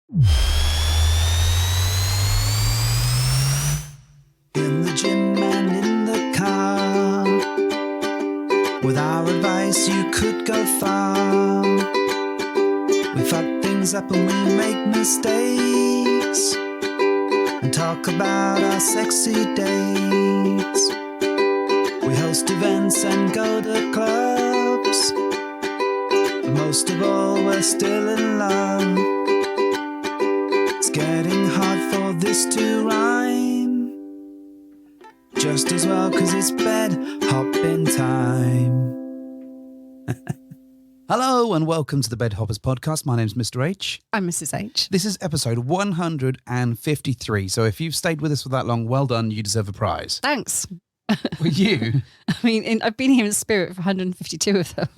In the gym and in the car, with our advice you could go far. We fuck things up and we make mistakes, and talk about our sexy dates. We host events and go to clubs, but most of all we're still in love. It's getting hard for this to rhyme, just as well, 'cause it's bed hopping time. Hello and welcome to the Bed Hoppers podcast. My name's Mr. H. I'm Mrs. H. This is episode 153. So if you've stayed with us for that long, well done. You deserve a prize. Thanks. Well, you? I mean, I've been here in spirit for 152 of them.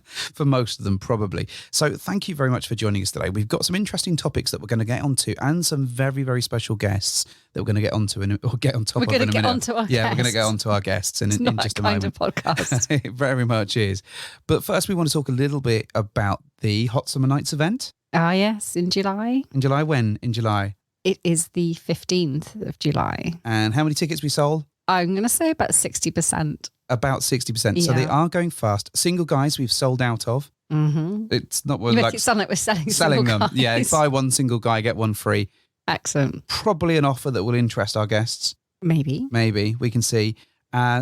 For most of them, probably. So thank you very much for joining us today. We've got some interesting topics that we're going to get onto and some very, very special guests that we're going to get onto or get on top of in a minute. We're going to get onto our guests. Yeah, we're going to get onto our guests in just a moment. It's not that kind of podcast. It very much is. But first, we want to talk a little bit about the Hot Summer Nights event. Ah, yes, in July. In July? When? In July? It is the 15th of July. And how many tickets we sold? I'm going to say about 60%. About 60%. Yeah. So they are going fast. Single guys we've sold out of. Mm-hmm. It's not You make it sound like we're selling them. guys. Yeah, buy one single guy, get one free. Excellent. Probably an offer that will interest our guests. Maybe. We can see.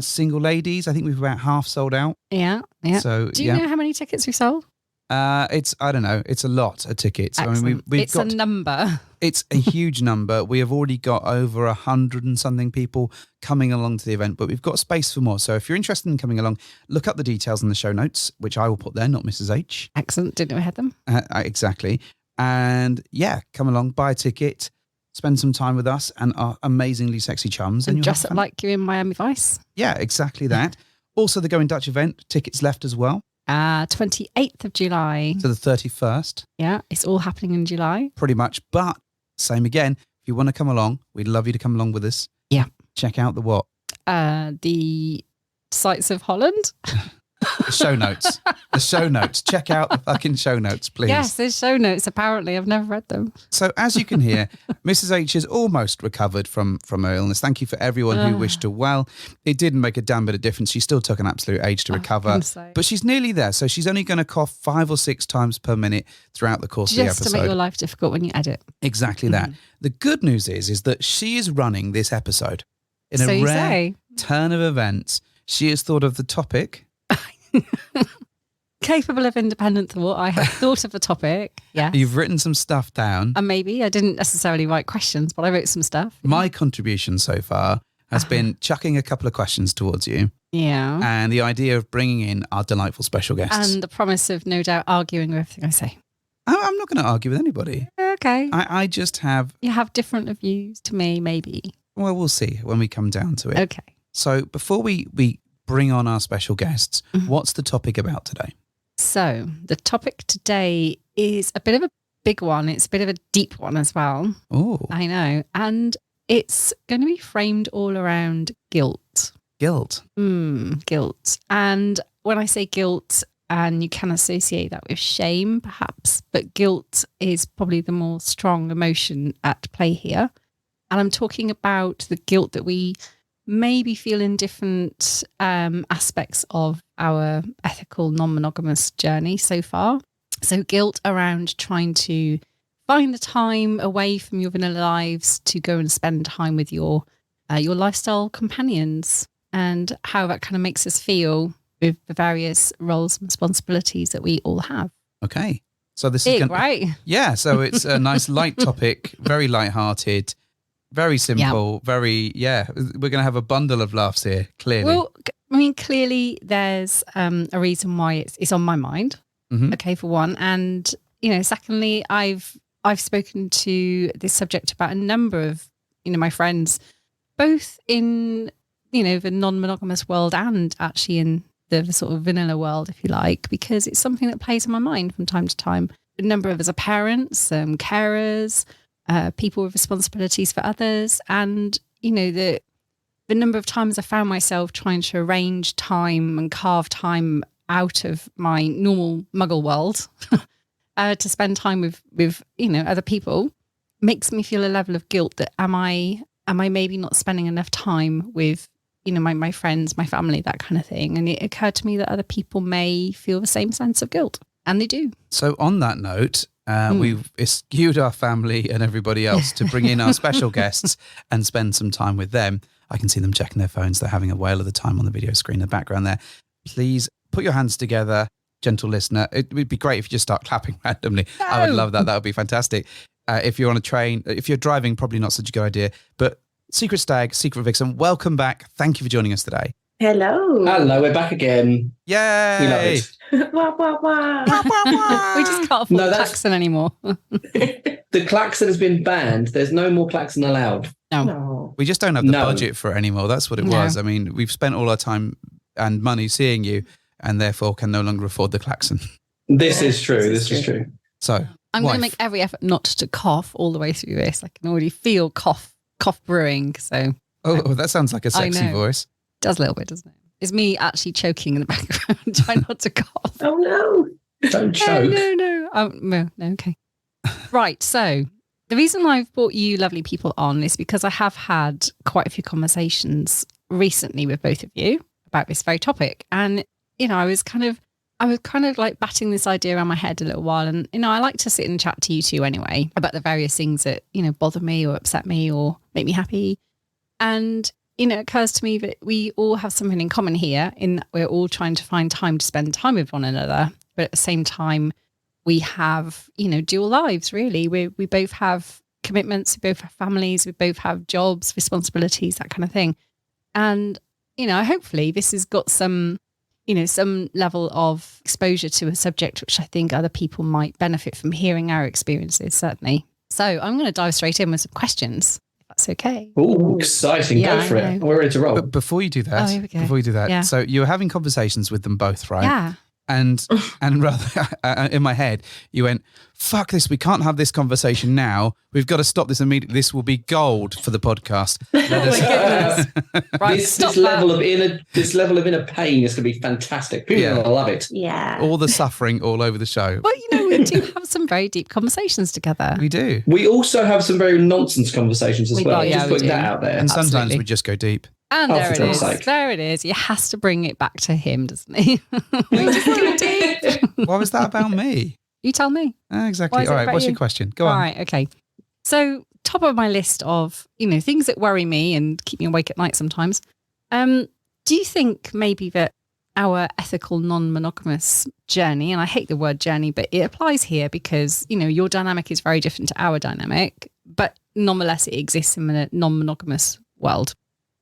Single ladies, I think we've about half sold out. Yeah. So do you know how many tickets we've sold? I don't know. It's a lot of tickets. Excellent. I mean, we've it's got a number. It's a huge number. We have already got over 100 and something people coming along to the event, but we've got space for more. So if you're interested in coming along, look up the details in the show notes, which I will put there, not Mrs. H. Excellent. Didn't know I had them. Exactly. And yeah, come along, buy a ticket, spend some time with us and our amazingly sexy chums. And you'll dress have up fun. like you're in Miami Vice. Yeah, exactly that. Also, the Going Dutch event, tickets left as well. 28th of July. To the 31st. Yeah, it's all happening in July. Pretty much. But same again, if you want to come along, we'd love you to come along with us. Yeah. Check out the what? The sights of Holland. The show notes. The show notes. Check out the fucking show notes, please. Yes, there's show notes, apparently. I've never read them. So as you can hear, Mrs. H is almost recovered from her illness. Thank you for everyone who wished her well. It didn't make a damn bit of difference. She still took an absolute age to recover. But she's nearly there. So she's only going to cough 5 or 6 times per minute throughout the course of the episode. Just to make your life difficult when you edit. Exactly that. The good news is that she is running this episode. In a rare turn of events, she has thought of the topic. Capable of independent thought. I have thought of a topic. Yeah. You've written some stuff down. And maybe I didn't necessarily write questions, but I wrote some stuff. My contribution so far has been chucking a couple of questions towards you. Yeah. And the idea of bringing in our delightful special guests. And the promise of no doubt arguing with everything I say. I'm not going to argue with anybody. Okay. I just have... You have different views to me, maybe. Well, we'll see when we come down to it. Okay. So before we bring on our special guests, what's the topic about today? So the topic today is a bit of a big one. It's a bit of a deep one as well. Oh, I know. And it's going to be framed all around guilt. Guilt. Guilt. And when I say guilt, and you can associate that with shame, perhaps, but guilt is probably the more strong emotion at play here. And I'm talking about the guilt that we maybe feel in different aspects of our ethical non-monogamous journey so far. So guilt around trying to find the time away from your vanilla lives to go and spend time with your lifestyle companions, and how that kind of makes us feel with the various roles and responsibilities that we all have. Okay. So this Big, is right? Yeah. So it's a nice light topic, very light-hearted, very simple, We're going to have a bundle of laughs here, clearly. Well, I mean, clearly there's a reason why it's on my mind. Okay, for one. And, secondly, I've spoken to this subject about a number of, my friends, both in, the non-monogamous world and actually in the sort of vanilla world, if you like, because it's something that plays on my mind from time to time. A number of us are parents, carers, people with responsibilities for others. And, the number of times I found myself trying to arrange time and carve time out of my normal muggle world to spend time with other people makes me feel a level of guilt that am I maybe not spending enough time with my friends, my family, that kind of thing. And it occurred to me that other people may feel the same sense of guilt, and they do. So on that note, we've eschewed our family and everybody else to bring in our special guests and spend some time with them. I can see them checking their phones. They're having a whale of the time on the video screen in the background there. Please put your hands together, gentle listener. It would be great if you just start clapping randomly. No. I would love that. That would be fantastic. If you're on a train, if you're driving, probably not such a good idea. But Secret Stag, Secret Vixen, welcome back. Thank you for joining us today. Hello. Hello, we're back again. Yay! We love it. Wah, wah, wah. We just can't afford the klaxon anymore. The klaxon has been banned. There's no more klaxon allowed. No. We just don't have the budget for it anymore. That's what it was. I mean, we've spent all our time and money seeing you and therefore can no longer afford the klaxon. This is true. This is true. So I'm going to make every effort not to cough all the way through this. I can already feel cough brewing. So that sounds like a sexy voice. It does a little bit, doesn't it? It's me actually choking in the background, trying not to cough. Oh no! Don't choke. No. Okay. Right. So the reason I've brought you lovely people on is because I have had quite a few conversations recently with both of you about this very topic, and I was kind of like batting this idea around my head a little while, and I like to sit and chat to you two anyway about the various things that bother me or upset me or make me happy, and it occurs to me that we all have something in common here in that we're all trying to find time to spend time with one another, but at the same time we have dual lives. Really, we both have commitments, we both have families, we both have jobs, responsibilities, that kind of thing, and hopefully this has got some level of exposure to a subject which I think other people might benefit from hearing our experiences, certainly. So I'm going to dive straight in with some questions, if that's okay. Oh, exciting. Yeah, go for it. We're ready to roll. But before you do that, so you were having conversations with them both, right? Yeah. And rather in my head, you went, fuck this, we can't have this conversation now. We've got to stop this immediately. This will be gold for the podcast. Right, this level of inner pain is going to be fantastic. People are going to love it. Yeah. All the suffering all over the show. But we do have some very deep conversations together. We do. We also have some very nonsense conversations as well. Just putting that out there. And sometimes we just go deep. And there it is. There it is. He has to bring it back to him, doesn't he? We just go deep. Why was that about me? You tell me. Exactly. All right. What's your question? Go on. All right. Okay. So top of my list of, things that worry me and keep me awake at night sometimes. Do you think maybe that our ethical non-monogamous journey, and I hate the word journey, but it applies here because, your dynamic is very different to our dynamic, but nonetheless it exists in a non-monogamous world.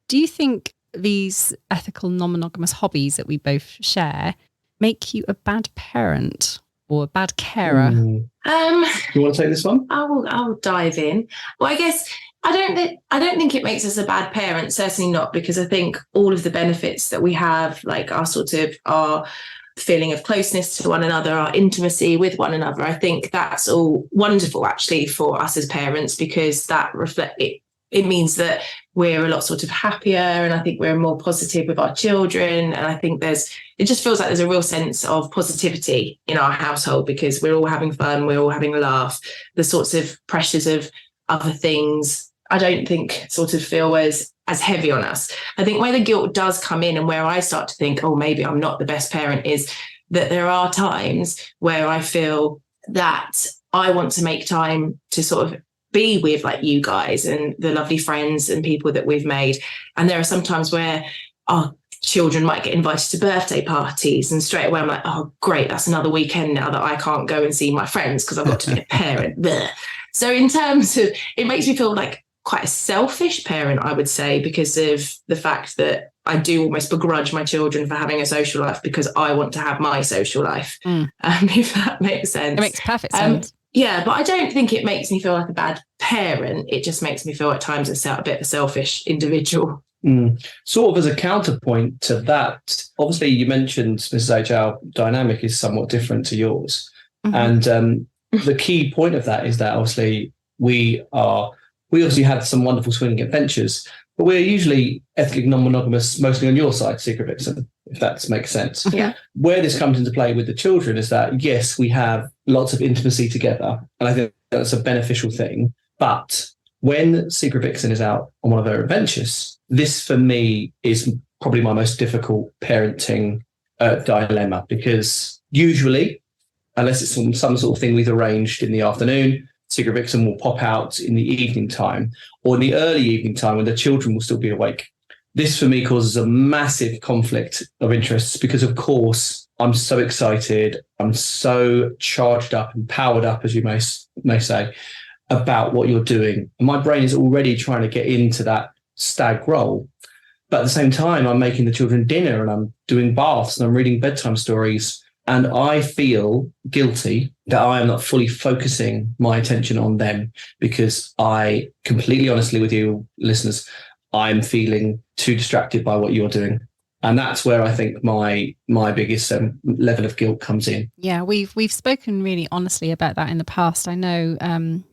Do you think these ethical non-monogamous hobbies that we both share make you a bad parent or a bad carer? You want to take this one? I'll dive in. Well, I guess I don't think it makes us a bad parent. Certainly not, because I think all of the benefits that we have, like our feeling of closeness to one another, our intimacy with one another, I think that's all wonderful actually for us as parents, because that it means that we're a lot happier, and I think we're more positive with our children. And I think it just feels like there's a real sense of positivity in our household because we're all having fun, we're all having a laugh. The sorts of pressures of other things, I don't think feel as heavy on us. I think where the guilt does come in and where I start to think, oh, maybe I'm not the best parent, is that there are times where I feel that I want to make time to be with like you guys and the lovely friends and people that we've made. And there are some times where our children might get invited to birthday parties and straight away I'm like, oh, great, that's another weekend now that I can't go and see my friends because I've got to be a parent. So in terms of, it makes me feel like quite a selfish parent, I would say, because of the fact that I do almost begrudge my children for having a social life because I want to have my social life, if that makes sense. It makes perfect sense. Yeah, but I don't think it makes me feel like a bad parent. It just makes me feel at times a bit of a selfish individual. Sort of as a counterpoint to that, obviously you mentioned, Mrs. H, our dynamic is somewhat different to yours. Mm-hmm. And the key point of that is that obviously we obviously had some wonderful swinging adventures, but we're usually ethically non-monogamous, mostly on your side, Secret Vixen. if that makes sense. Yeah. Where this comes into play with the children is that, yes, we have lots of intimacy together, and I think that's a beneficial thing. But when Secret Vixen is out on one of her adventures, this for me is probably my most difficult parenting dilemma, because usually, unless it's some sort of thing we've arranged in the afternoon, Secret Vixen will pop out in the evening time or in the early evening time when the children will still be awake. This for me causes a massive conflict of interests because, of course, I'm so excited. I'm so charged up and powered up, as you may say, about what you're doing. And my brain is already trying to get into that stag role. But at the same time, I'm making the children dinner and I'm doing baths and I'm reading bedtime stories. And I feel guilty that I am not fully focusing my attention on them, because I, completely honestly with you listeners, I'm feeling too distracted by what you're doing. And that's where I think my biggest level of guilt comes in. Yeah, we've spoken really honestly about that in the past. I know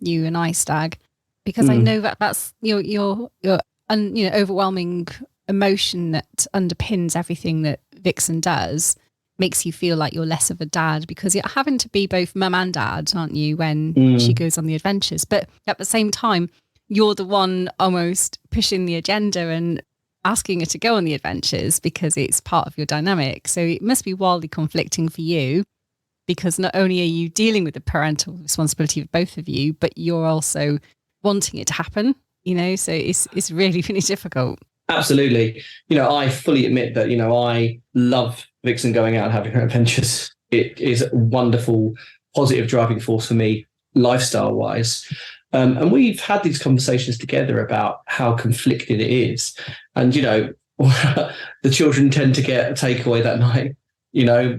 you and I, Stag, because I know that's your overwhelming emotion that underpins everything that Vixen does, makes you feel like you're less of a dad, because you're having to be both mum and dad, aren't you, when she goes on the adventures. But at the same time, you're the one almost pushing the agenda and asking her to go on the adventures because it's part of your dynamic. So it must be wildly conflicting for you, because not only are you dealing with the parental responsibility of both of you, but you're also wanting it to happen, so it's really, really difficult. Absolutely. I fully admit that, I love Vixen going out and having her adventures. It is a wonderful, positive driving force for me, lifestyle-wise. And we've had these conversations together about how conflicted it is. And, the children tend to get a takeaway that night.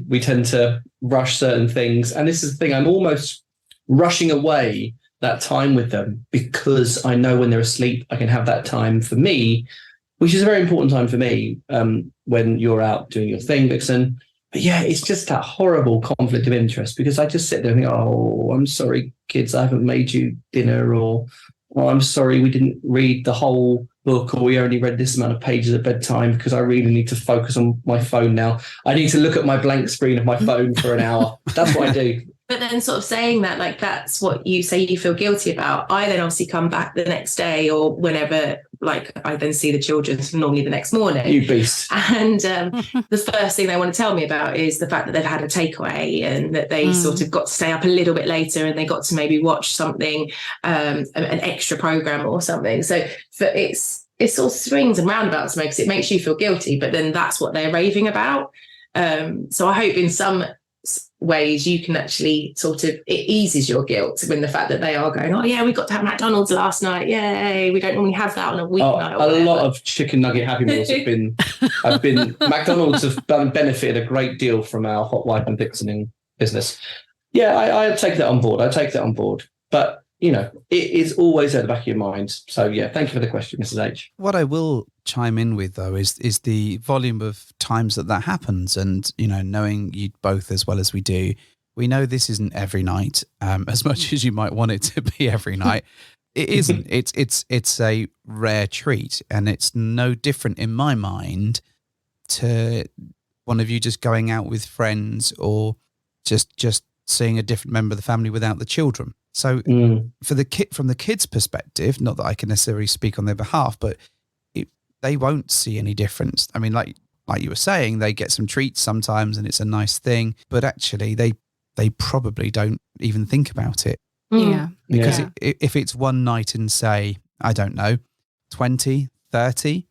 We tend to rush certain things. And this is the thing, I'm almost rushing away that time with them, because I know when they're asleep, I can have that time for me, which is a very important time for me when you're out doing your thing, Vixen. But yeah, it's just that horrible conflict of interest, because I just sit there and think, oh, I'm sorry, kids, I haven't made you dinner, or oh, I'm sorry, we didn't read the whole book, or we only read this amount of pages at bedtime because I really need to focus on my phone now. I need to look at my blank screen of my phone for an hour. That's what I do. But then sort of saying that, like, that's what you say you feel guilty about. I then obviously come back the next day or whenever, like, I then see the children, normally the next morning. You beast. And the first thing they want to tell me about is the fact that they've had a takeaway and that they sort of got to stay up a little bit later and they got to maybe watch something, an extra program or something. So it sort of swings and roundabouts because it makes you feel guilty, but then that's what they're raving about. So I hope in some ways you can actually sort of, it eases your guilt when the fact that they are going, oh yeah, we got to have McDonald's last night, yay, we don't normally have that on a weeknight. A lot of chicken nugget Happy Meals have been McDonald's have benefited a great deal from our hot wife and Vixening business. Yeah, I take that on board, but it is always at the back of your mind. So yeah, thank you for the question, Mrs. H. What I will chime in with, though, is the volume of times that happens, and knowing you both as well as we do, we know this isn't every night, as much as you might want it to be every night. It isn't. It's a rare treat, and it's no different in my mind to one of you just going out with friends or just seeing a different member of the family without the children. So from the kids' perspective, not that I can necessarily speak on their behalf, but they won't see any difference. I mean, like you were saying, they get some treats sometimes and it's a nice thing, but actually they probably don't even think about it. Yeah. Because if it's one night and say, I don't know, 20, 30,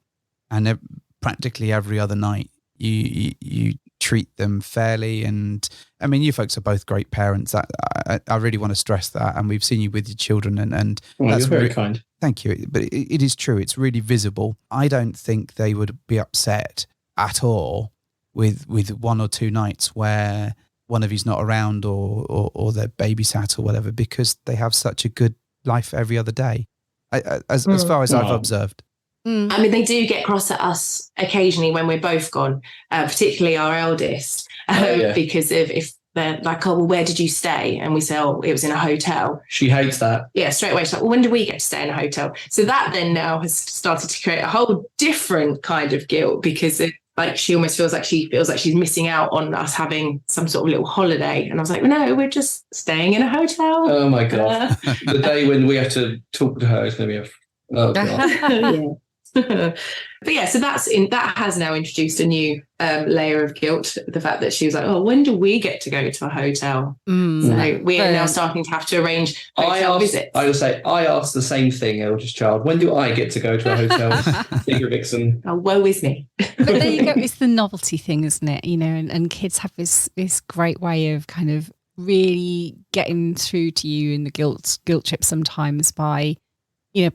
and practically every other night you treat them fairly. And I mean, you folks are both great parents. I really want to stress that. And we've seen you with your children, and that's very kind. Thank you. But it is true. It's really visible. I don't think they would be upset at all with one or two nights where one of you's not around or they're babysat or whatever, because they have such a good life every other day, as far as I've observed. I mean, they do get cross at us occasionally when we're both gone, particularly our eldest, because if they're like, oh, well, where did you stay? And we say, oh, it was in a hotel. She hates that. Yeah, straight away. She's like, well, when do we get to stay in a hotel? So that then now has started to create a whole different kind of guilt, because like she almost feels like she's missing out on us having some sort of little holiday. And I was like, no, we're just staying in a hotel. Oh my God. The day when we have to talk to her is going to be oh God. But yeah, so that has now introduced a new layer of guilt. The fact that she was like, oh, when do we get to go to a hotel? So we are now starting to have to arrange hotel visits. I will say, I asked the same thing, eldest child. When do I get to go to a hotel? Bigger Vixen. Oh, woe is me. But there you go. It's the novelty thing, isn't it? And kids have this great way of kind of really getting through to you in the guilt trip sometimes by,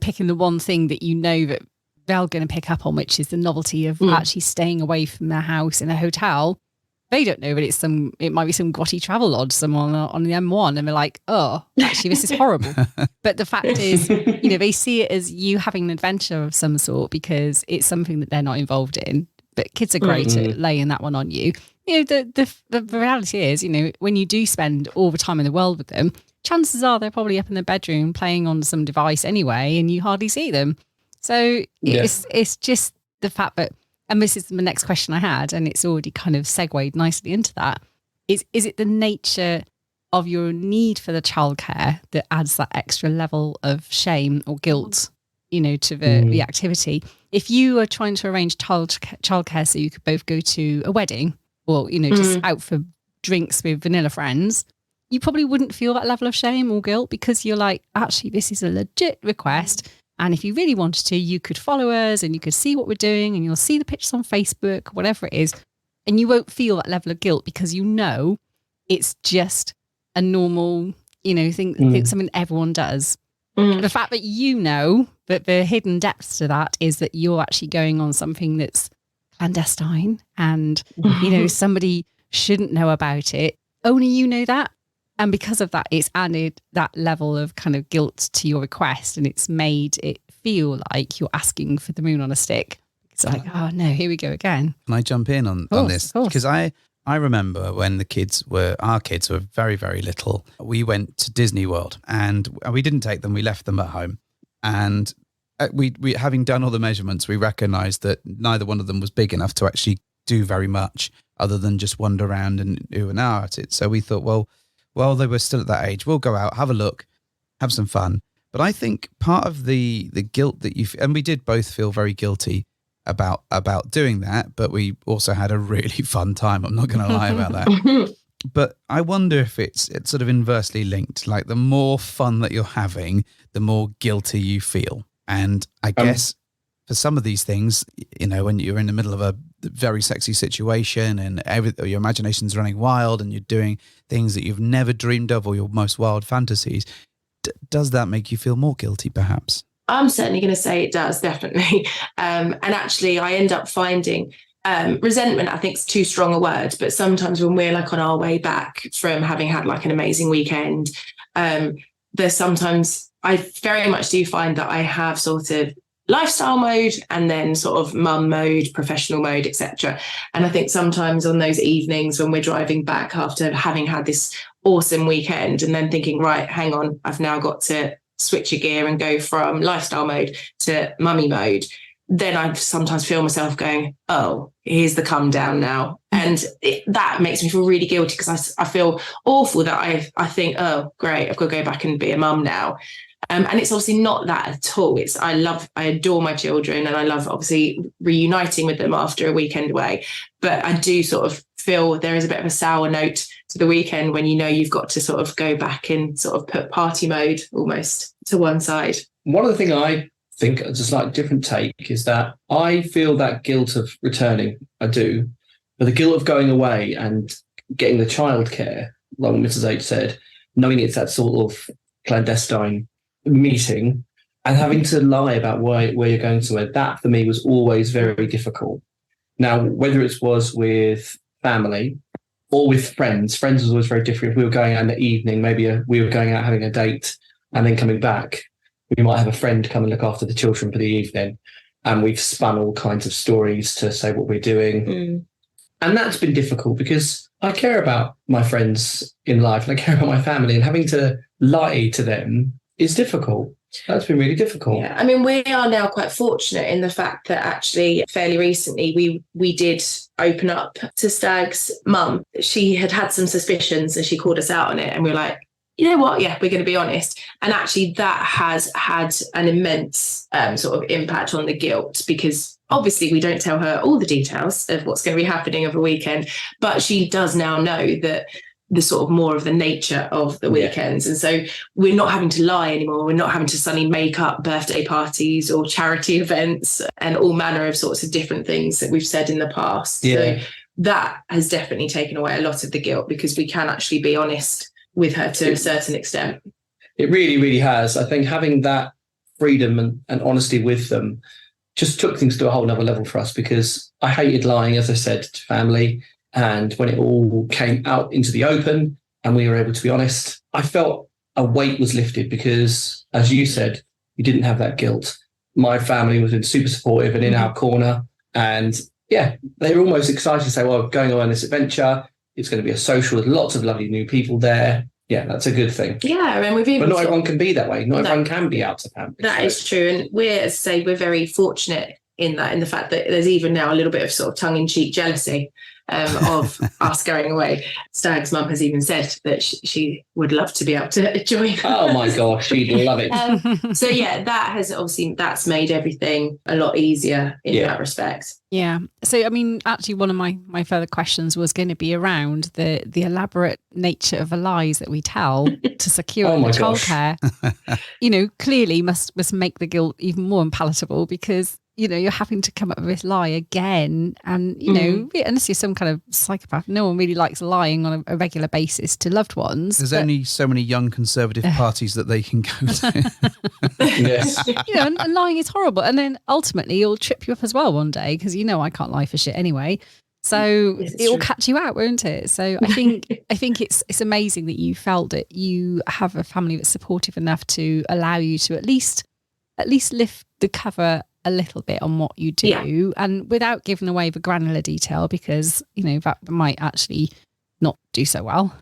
picking the one thing that that they're going to pick up on, which is the novelty of actually staying away from their house in a hotel. They don't know, but it might be some grotty travel lodge someone on the M1, and they're like, oh, actually, this is horrible. But the fact is, they see it as you having an adventure of some sort because it's something that they're not involved in. But kids are great at laying that one on you. The reality is, when you do spend all the time in the world with them, chances are they're probably up in the bedroom playing on some device anyway, and you hardly see them. So it's just the fact that, and this is the next question I had, and it's already kind of segued nicely into that, is it the nature of your need for the childcare that adds that extra level of shame or guilt, to the activity? If you were trying to arrange childcare so you could both go to a wedding or, just out for drinks with vanilla friends, you probably wouldn't feel that level of shame or guilt because you're like, actually, this is a legit request. And if you really wanted to, you could follow us and you could see what we're doing and you'll see the pictures on Facebook, whatever it is. And you won't feel that level of guilt because it's just a normal, thing, something everyone does. The fact that that the hidden depths to that is that you're actually going on something that's clandestine and, somebody shouldn't know about it. Only you know that. And because of that, it's added that level of kind of guilt to your request and it's made it feel like you're asking for the moon on a stick. It's like, oh no, here we go again. Can I jump in on this? Because I remember when our kids were very, very little, we went to Disney World and we didn't take them, we left them at home. And we having done all the measurements, we recognised that neither one of them was big enough to actually do very much other than just wander around and ooh and ah at it. So we thought, well, they were still at that age. We'll go out, have a look, have some fun. But I think part of the guilt that and we did both feel very guilty about doing that, but we also had a really fun time. I'm not going to lie about that. But I wonder if it's sort of inversely linked. Like the more fun that you're having, the more guilty you feel. And I guess for some of these things, when you're in the middle of a very sexy situation and your imagination's running wild and you're doing things that you've never dreamed of or your most wild fantasies, does that make you feel more guilty perhaps? I'm certainly going to say it does, definitely. And actually I end up finding resentment, I think is too strong a word, but sometimes when we're like on our way back from having had like an amazing weekend, there's sometimes I very much do find that I have sort of lifestyle mode and then sort of mum mode, professional mode, etc. And I think sometimes on those evenings when we're driving back after having had this awesome weekend and then thinking, right, hang on, I've now got to switch a gear and go from lifestyle mode to mummy mode, then I sometimes feel myself going, oh, here's the come down now. And that makes me feel really guilty because I feel awful that I think, oh, great, I've got to go back and be a mum now. And it's obviously not that at all. I adore my children and I love obviously reuniting with them after a weekend away. But I do sort of feel there is a bit of a sour note to the weekend when you've got to sort of go back and sort of put party mode almost to one side. One of the things I think is a slightly different take is that I feel that guilt of returning. I do. But the guilt of going away and getting the childcare, like Mrs. H said, knowing it's that sort of clandestine meeting and having to lie about where you're going somewhere, that for me was always very difficult. Now, whether it was with family or with friends was always very different. If we were going out in the evening, maybe we were going out having a date and then coming back, we might have a friend come and look after the children for the evening, and we've spun all kinds of stories to say what we're doing. And that's been difficult because I care about my friends in life and I care about my family, and having to lie to them is difficult. That's been really difficult. Yeah, I mean, we are now quite fortunate in the fact that actually fairly recently we did open up to Stag's mum. She had some suspicions and she called us out on it, and we were like, you know what? Yeah, we're going to be honest. And actually that has had an immense sort of impact on the guilt, because obviously we don't tell her all the details of what's going to be happening over a weekend, but she does now know that the sort of more of the nature of the weekends. And so we're not having to lie anymore. We're not having to suddenly make up birthday parties or charity events and all manner of sorts of different things that we've said in the past. Yeah. So that has definitely taken away a lot of the guilt, because we can actually be honest with her to a certain extent. It really, really has. I think having that freedom and honesty with them just took things to a whole nother level for us, because I hated lying, as I said, to family. And when it all came out into the open and we were able to be honest, I felt a weight was lifted, because, as you said, you didn't have that guilt. My family was super supportive and in our corner. And yeah, they were almost excited to say, well, going on this adventure, it's going to be a social with lots of lovely new people there. Yeah, that's a good thing. Yeah, and we've even but not everyone can be that way. Not everyone can be out to family. That is true. And we're, as I say, we're very fortunate in the fact that there's even now a little bit of sort of tongue-in-cheek jealousy of us going away. Stag's mum has even said that she would love to be able to join. Oh my gosh, she'd love it. So yeah, that has obviously, that's made everything a lot easier in that respect. Yeah. So I mean, actually one of my further questions was going to be around the elaborate nature of the lies that we tell to secure childcare. You know, clearly must make the guilt even more unpalatable, because you know, you're having to come up with this lie again. And, you know, unless you're some kind of psychopath, no one really likes lying on a regular basis to loved ones. There's only so many young conservative parties that they can go to. Yes. You know, and lying is horrible. And then ultimately it'll trip you up as well one day, because you know I can't lie for shit anyway. So it will catch you out, won't it? So I think it's amazing that you felt that you have a family that's supportive enough to allow you to at least lift the cover a little bit on what you do, and without giving away the granular detail, because you know that might actually not do so well,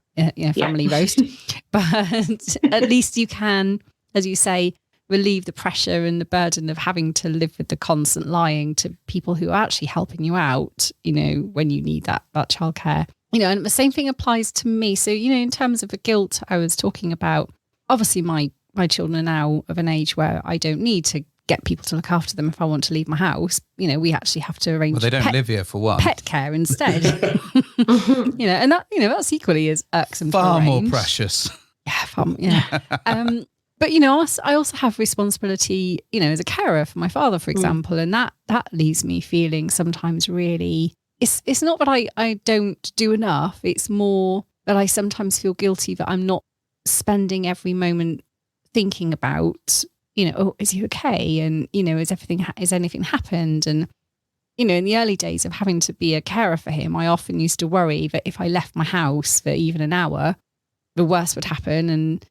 family roast. But at least you can, as you say, relieve the pressure and the burden of having to live with the constant lying to people who are actually helping you out, you know, when you need that childcare. You know, and the same thing applies to me. So, you know, in terms of the guilt I was talking about, obviously my children are now of an age where I don't need to get people to look after them if I want to leave my house. You know, we actually have to arrange. Well, they don't live here for one. Pet care instead. You know, and that, you know, that's equally as irksome. Far more precious. Yeah, but you know, I also have responsibility, you know, as a carer for my father, for example, and that leaves me feeling sometimes really. It's not that I don't do enough. It's more that I sometimes feel guilty that I'm not spending every moment thinking about, you know, oh, is he okay? And, you know, has anything happened? And, you know, in the early days of having to be a carer for him, I often used to worry that if I left my house for even an hour, the worst would happen. And,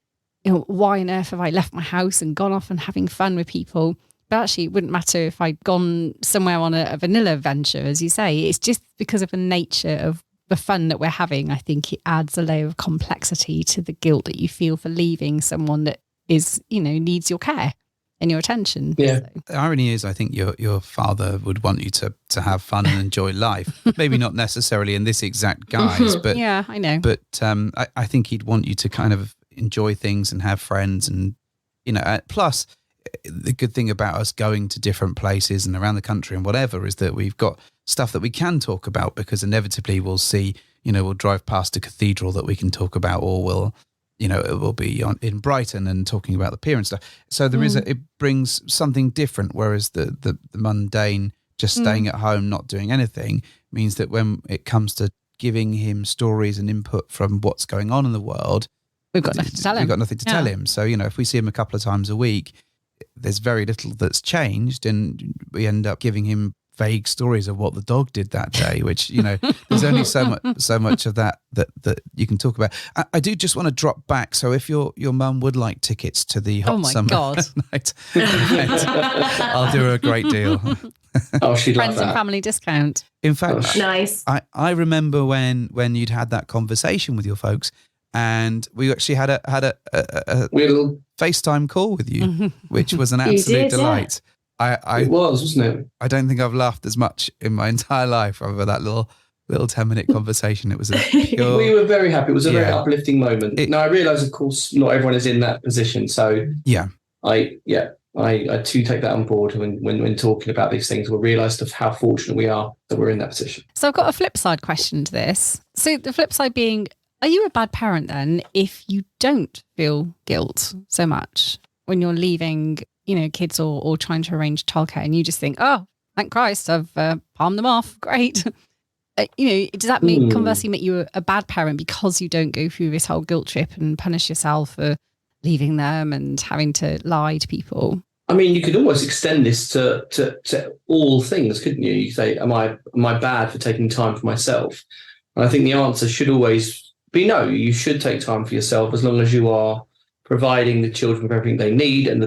you know, why on earth have I left my house and gone off and having fun with people? But actually, it wouldn't matter if I'd gone somewhere on a vanilla venture, as you say. It's just because of the nature of the fun that we're having. I think it adds a layer of complexity to the guilt that you feel for leaving someone that is, you know, needs your care and your attention. Yeah. So. The irony is, I think your father would want you to have fun and enjoy life. Maybe not necessarily in this exact guise, but yeah, I know. But I think he'd want you to kind of enjoy things and have friends, and you know. Plus, the good thing about us going to different places and around the country and whatever is that we've got stuff that we can talk about, because inevitably we'll see, you know, we'll drive past a cathedral that we can talk about, or we'll. You know, it will be in Brighton and talking about the pier and stuff. So there is it brings something different. Whereas the mundane, just staying at home, not doing anything, means that when it comes to giving him stories and input from what's going on in the world, we've got nothing to tell him. We've got nothing to tell him. So, you know, if we see him a couple of times a week, there's very little that's changed, and we end up giving him vague stories of what the dog did that day, which, you know, there's only so much of that you can talk about. I do just want to drop back. So if your mum would like tickets to the Hot Summer Night event, I'll do her a great deal. Oh, she'd love Friends that. and family discount. In fact, nice. I remember when you'd had that conversation with your folks, And we actually had a FaceTime call with you, which was an absolute delight. It was, wasn't it? I don't think I've laughed as much in my entire life over that little 10-minute conversation. It was a pure... We were very happy. It was a very uplifting moment. Now, I realise, of course, not everyone is in that position. So I too take that on board when talking about these things. We'll realise of how fortunate we are that we're in that position. So I've got a flip side question to this. So the flip side being, are you a bad parent then if you don't feel guilt so much when you're leaving, kids or trying to arrange childcare, and you just think, oh, thank Christ, I've palmed them off. Great. Does that conversely make you a bad parent because you don't go through this whole guilt trip and punish yourself for leaving them and having to lie to people? I mean, you could almost extend this to all things, couldn't you? You say, am I bad for taking time for myself? And I think the answer should always be no. You should take time for yourself as long as you are providing the children with everything they need and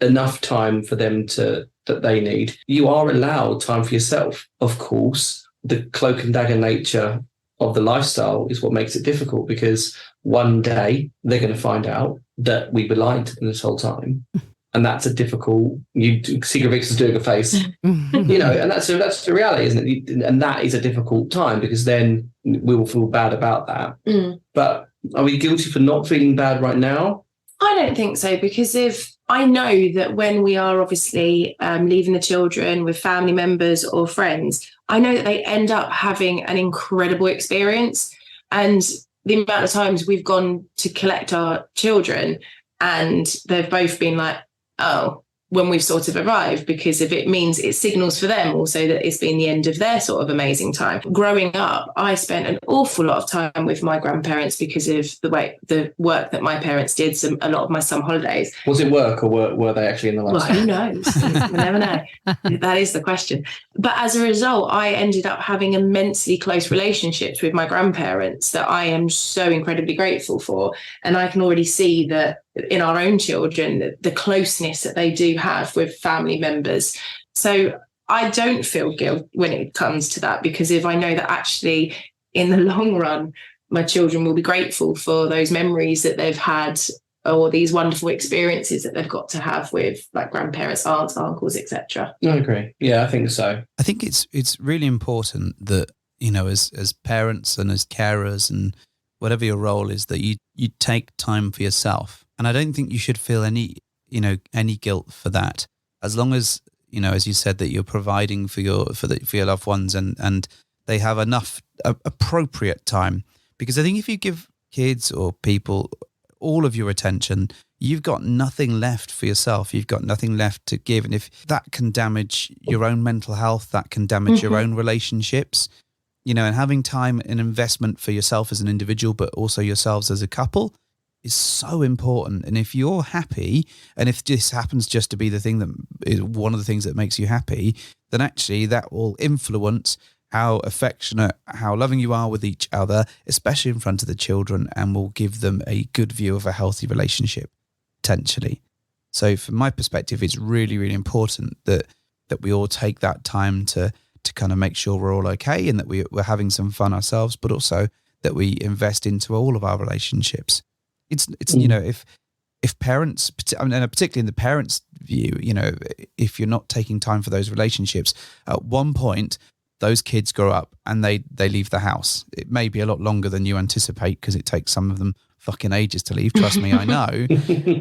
enough time for them that they need. You are allowed time for yourself. Of course, the cloak and dagger nature of the lifestyle is what makes it difficult, because one day they're going to find out that we were lying to them this whole time. And that's a difficult, Secret Vixen's doing a face, and that's the reality, isn't it? And that is a difficult time, because then we will feel bad about that. But are we guilty for not feeling bad right now? I don't think so, because if I know that when we are obviously leaving the children with family members or friends, I know that they end up having an incredible experience. And the amount of times we've gone to collect our children and they've both been like, oh, when we've sort of arrived, because if it means it signals for them also that it's been the end of their sort of amazing time. Growing up, I spent an awful lot of time with my grandparents because of the work that my parents did, a lot of my summer holidays. Was it work, or were they actually in the lifestyle? Well, who knows? You never know. That is the question. But as a result, I ended up having immensely close relationships with my grandparents that I am so incredibly grateful for. And I can already see that in our own children, the closeness that they do have with family members. So I don't feel guilt when it comes to that, because if I know that actually in the long run, my children will be grateful for those memories that they've had, or these wonderful experiences that they've got to have with like grandparents, aunts, uncles, etc. I agree. Yeah, I think so. I think it's really important that, as parents and as carers and whatever your role is, that you take time for yourself. And I don't think you should feel any guilt for that, as long as, as you said, that you're providing for your loved ones and they have enough appropriate time. Because I think if you give kids or people all of your attention, you've got nothing left for yourself. You've got nothing left to give. And if that can damage your own mental health, that can damage your own relationships, and having time and investment for yourself as an individual, but also yourselves as a couple, is so important. And if you're happy, and if this happens just to be the thing that is one of the things that makes you happy, then actually that will influence how affectionate, how loving you are with each other, especially in front of the children, and will give them a good view of a healthy relationship, potentially. So from my perspective, it's really, really important that we all take that time to kind of make sure we're all okay, and that we're having some fun ourselves, but also that we invest into all of our relationships. It's if parents, and particularly in the parents' view, if you're not taking time for those relationships, at one point those kids grow up and they leave the house. It may be a lot longer than you anticipate, because it takes some of them fucking ages to leave. Trust me, I know.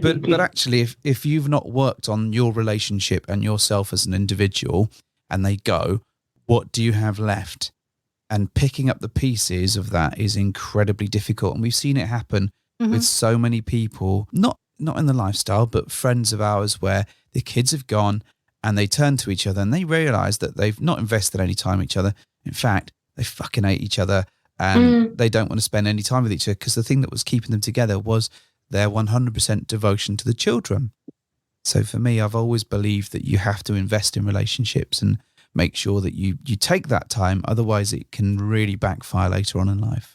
But actually, if you've not worked on your relationship and yourself as an individual, and they go, what do you have left? And picking up the pieces of that is incredibly difficult. And we've seen it happen with so many people, not in the lifestyle, but friends of ours, where the kids have gone and they turn to each other and they realise that they've not invested any time with each other. In fact, they fucking hate each other, and they don't want to spend any time with each other, because the thing that was keeping them together was their 100% devotion to the children. So for me, I've always believed that you have to invest in relationships and make sure that you take that time. Otherwise, it can really backfire later on in life.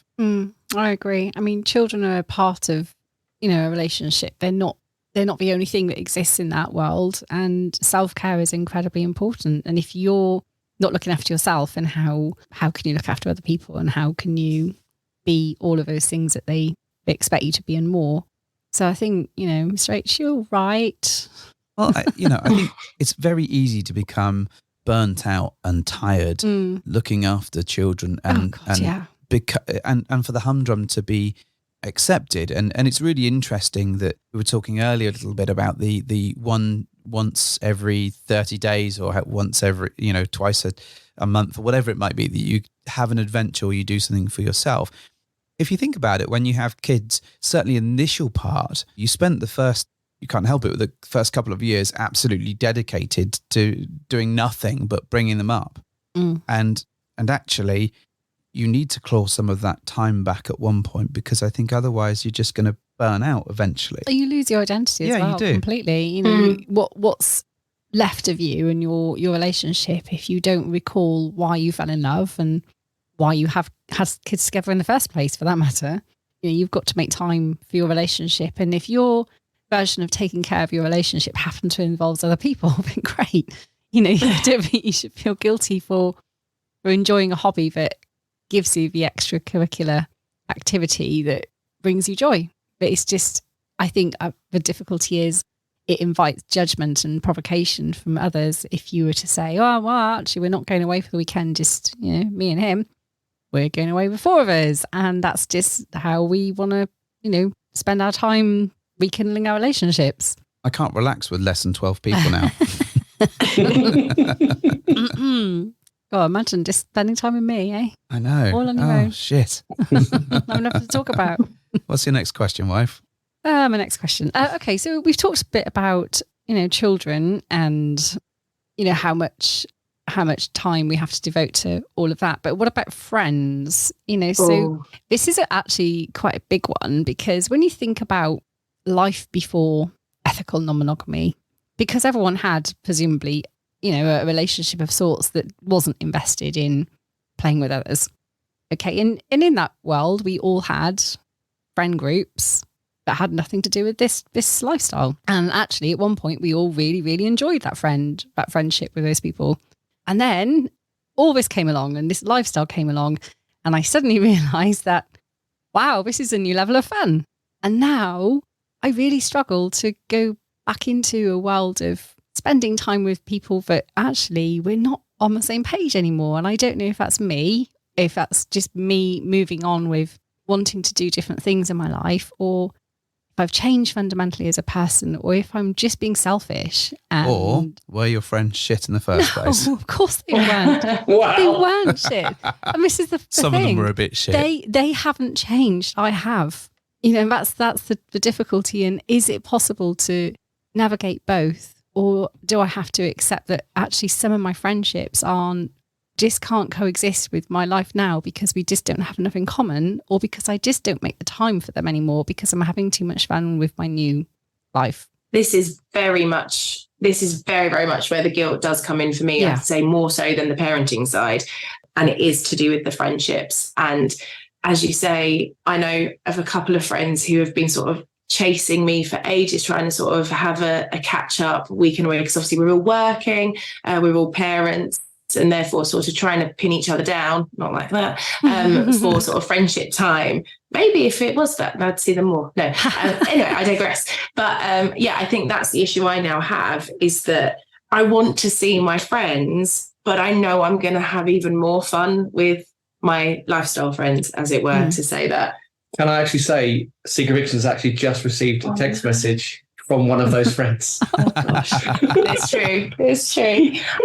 I agree. I mean, children are a part of, a relationship. They're not the only thing that exists in that world, and self-care is incredibly important. And if you're not looking after yourself, and how can you look after other people, and how can you be all of those things that they they expect you to be in more. So I think, Mr. H, you're right. Well, I think it's very easy to become burnt out and tired looking after children and for the humdrum to be accepted. And it's really interesting that we were talking earlier a little bit about the once every 30 days or once every, twice a month or whatever it might be, that you have an adventure or you do something for yourself. If you think about it, when you have kids, certainly the initial part, you spent you can't help it, the first couple of years absolutely dedicated to doing nothing but bringing them up. And actually, you need to claw some of that time back at one point, because I think otherwise you're just going to burn out eventually. You lose your identity as well. You do. Completely. What's left of you and your relationship if you don't recall why you fell in love and why you had kids together in the first place, for that matter. You've got to make time for your relationship. And if your version of taking care of your relationship happen to involve other people, then great. You should feel guilty for enjoying a hobby that gives you the extracurricular activity that brings you joy. But it's just, I think the difficulty is it invites judgment and provocation from others. If you were to say, oh, well, actually, we're not going away for the weekend, just, me and him, we're going away with 4 of us. And that's just how we want to, spend our time rekindling our relationships. I can't relax with less than 12 people now. God, imagine just spending time with me, eh? I know. All on your own. Shit. Not enough to talk about. What's your next question, wife? My next question. Okay, so we've talked a bit about, children and, how much time we have to devote to all of that. But what about friends? So this is actually quite a big one, because when you think about life before ethical non-monogamy, because everyone had presumably, a relationship of sorts that wasn't invested in playing with others. Okay, and in that world, we all had friend groups that had nothing to do with this lifestyle. And actually, at one point, we all really, really enjoyed that friendship with those people. And then all this came along and this lifestyle came along. And I suddenly realized that, wow, this is a new level of fun. And now I really struggle to go back into a world of spending time with people that actually we're not on the same page anymore. And I don't know if that's me, if that's just me moving on with wanting to do different things in my life, or if I've changed fundamentally as a person, or if I'm just being selfish. Or were your friends shit in the first place? Of course they weren't. Wow. They weren't shit. And this is the Some thing. of them were a bit shit. They haven't changed. I have. And that's the difficulty. And is it possible to navigate both? Or do I have to accept that actually some of my friendships can't coexist with my life now because we just don't have enough in common, or because I just don't make the time for them anymore because I'm having too much fun with my new life? This is very, very much where the guilt does come in for me. Yeah. I'd say more so than the parenting side. And it is to do with the friendships. And as you say, I know of a couple of friends who have been sort of chasing me for ages, trying to sort of have a catch up week and week, because obviously we're all working, we're all parents, and therefore sort of trying to pin each other down, not like that, for sort of friendship time. Maybe if it was that, I'd see them more. No, anyway, I digress. But I think that's the issue I now have, is that I want to see my friends, but I know I'm going to have even more fun with my lifestyle friends, as it were, to say that. Can I actually say, Secret Vixen has actually just received a text message from one of those friends. Oh, gosh. It's true.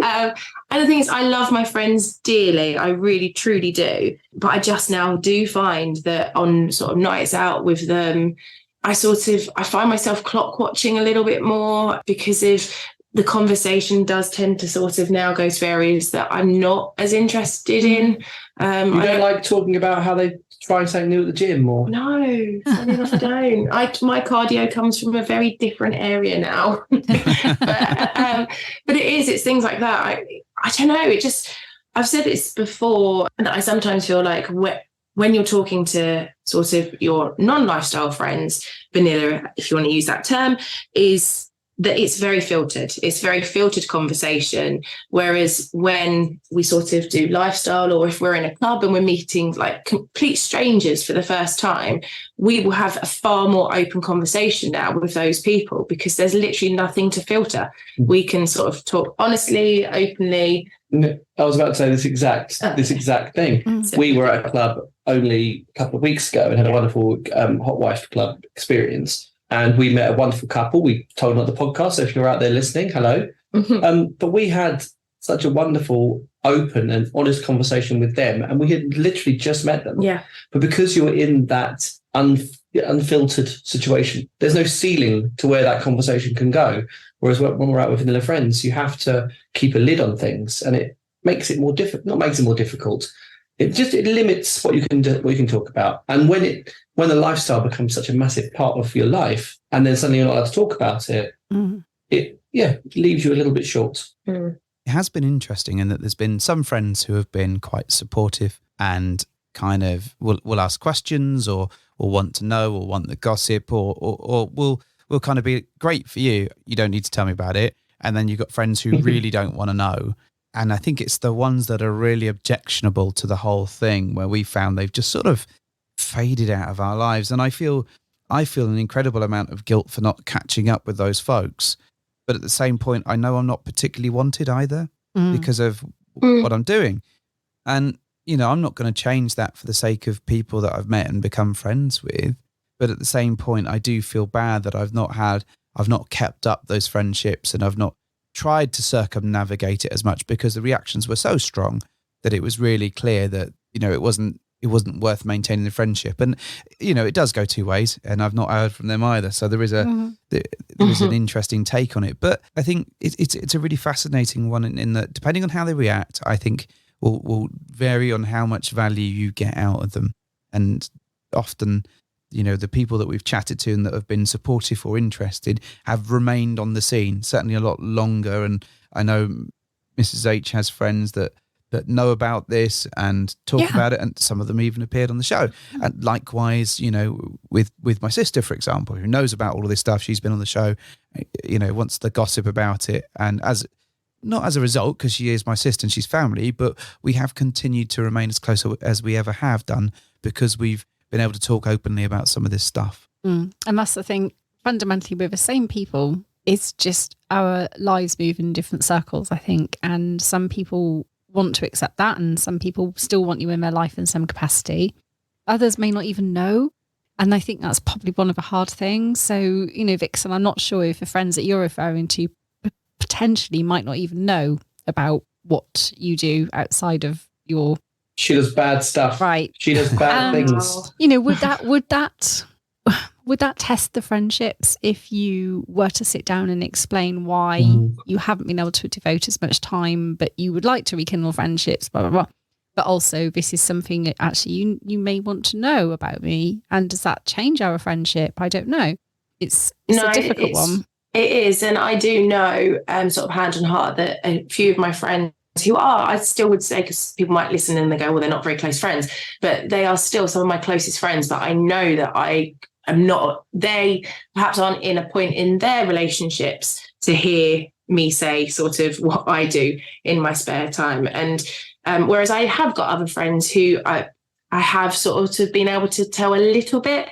And the thing is, I love my friends dearly. I really, truly do. But I just now do find that on sort of nights out with them, I find myself clock watching a little bit more, because of the conversation does tend to sort of now go to areas that I'm not as interested in. You don't like talking about how they try something new at the gym, or? No, funny enough, I don't. My cardio comes from a very different area now. but it's things like that. I don't know. I've said this before, that I sometimes feel like when you're talking to sort of your non-lifestyle friends, vanilla, if you want to use that term, is that it's very filtered. It's very filtered conversation. Whereas when we sort of do lifestyle, or if we're in a club and we're meeting like complete strangers for the first time, we will have a far more open conversation now with those people, because there's literally nothing to filter. We can sort of talk honestly, openly. I was about to say this exact thing. We were at a club only a couple of weeks ago and had a wonderful hot wife club experience. And we met a wonderful couple. We told them on the podcast, so if you're out there listening, hello. But we had such a wonderful, open and honest conversation with them. And we had literally just met them. Yeah. But because you're in that unfiltered situation, there's no ceiling to where that conversation can go. Whereas when we're out with vanilla friends, you have to keep a lid on things, and it makes it more difficult. Not makes it more difficult. It limits what you can do, what you can talk about. And when the lifestyle becomes such a massive part of your life, and then suddenly you're not allowed to talk about it, it leaves you a little bit short. It has been interesting in that there's been some friends who have been quite supportive and kind of will ask questions or want to know or want the gossip or will kind of be great for you. You don't need to tell me about it. And then you've got friends who really don't want to know. And I think it's the ones that are really objectionable to the whole thing where we found they've just sort of faded out of our lives. And I feel an incredible amount of guilt for not catching up with those folks. But at the same point, I know I'm not particularly wanted either because of what I'm doing. And, I'm not going to change that for the sake of people that I've met and become friends with. But at the same point, I do feel bad that I've not kept up those friendships, and I've not tried to circumnavigate it as much, because the reactions were so strong that it was really clear that, it wasn't worth maintaining the friendship. And, it does go two ways, and I've not heard from them either. So there is there is an interesting take on it. But I think it's a really fascinating one in that, depending on how they react, I think will vary on how much value you get out of them. And often, the people that we've chatted to and that have been supportive or interested have remained on the scene, certainly a lot longer. And I know Mrs. H has friends that know about this and talk about it, and some of them even appeared on the show. And likewise, with my sister, for example, who knows about all of this stuff, she's been on the show, wants the gossip about it. And not as a result, because she is my sister and she's family, but we have continued to remain as close as we ever have done, because we've been able to talk openly about some of this stuff. And that's the thing, fundamentally, we're the same people. It's just our lives move in different circles, I think. And some people want to accept that, and some people still want you in their life in some capacity. Others may not even know. And I think that's probably one of the hard things. So, Vixen, I'm not sure if the friends that you're referring to potentially might not even know about what you do outside of your... She does bad stuff. Right. She does bad things. Would that test the friendships if you were to sit down and explain why you haven't been able to devote as much time, but you would like to rekindle friendships, blah, blah, blah. But also, this is something that actually you may want to know about me. And does that change our friendship? I don't know. It's a difficult one. It is. And I do know, sort of hand on heart, that a few of my friends who are, I still would say, because people might listen and they go, well, they're not very close friends, but they are still some of my closest friends. But I know that I am not, they perhaps aren't in a point in their relationships to hear me say sort of what I do in my spare time. And whereas I have got other friends who I have sort of been able to tell a little bit,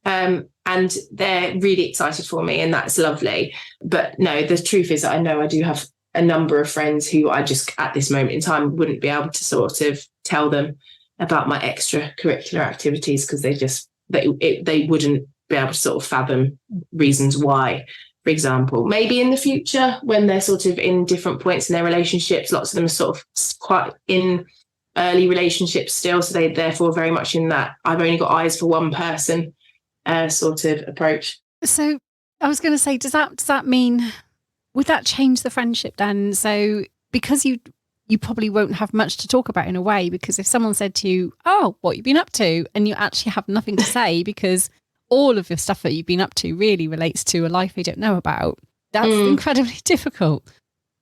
and they're really excited for me, and that's lovely. But no, the truth is that I know I do have a number of friends who I just at this moment in time wouldn't be able to sort of tell them about my extracurricular activities, because they wouldn't be able to sort of fathom reasons why. For example, maybe in the future when they're sort of in different points in their relationships, lots of them are sort of quite in early relationships still, so they therefore very much in that I've only got eyes for one person sort of approach. So I was going to say, does that mean, would that change the friendship then? So because you probably won't have much to talk about in a way, because if someone said to you, oh, what you've been up to, and you actually have nothing to say because all of the stuff that you've been up to really relates to a life they don't know about, that's incredibly difficult.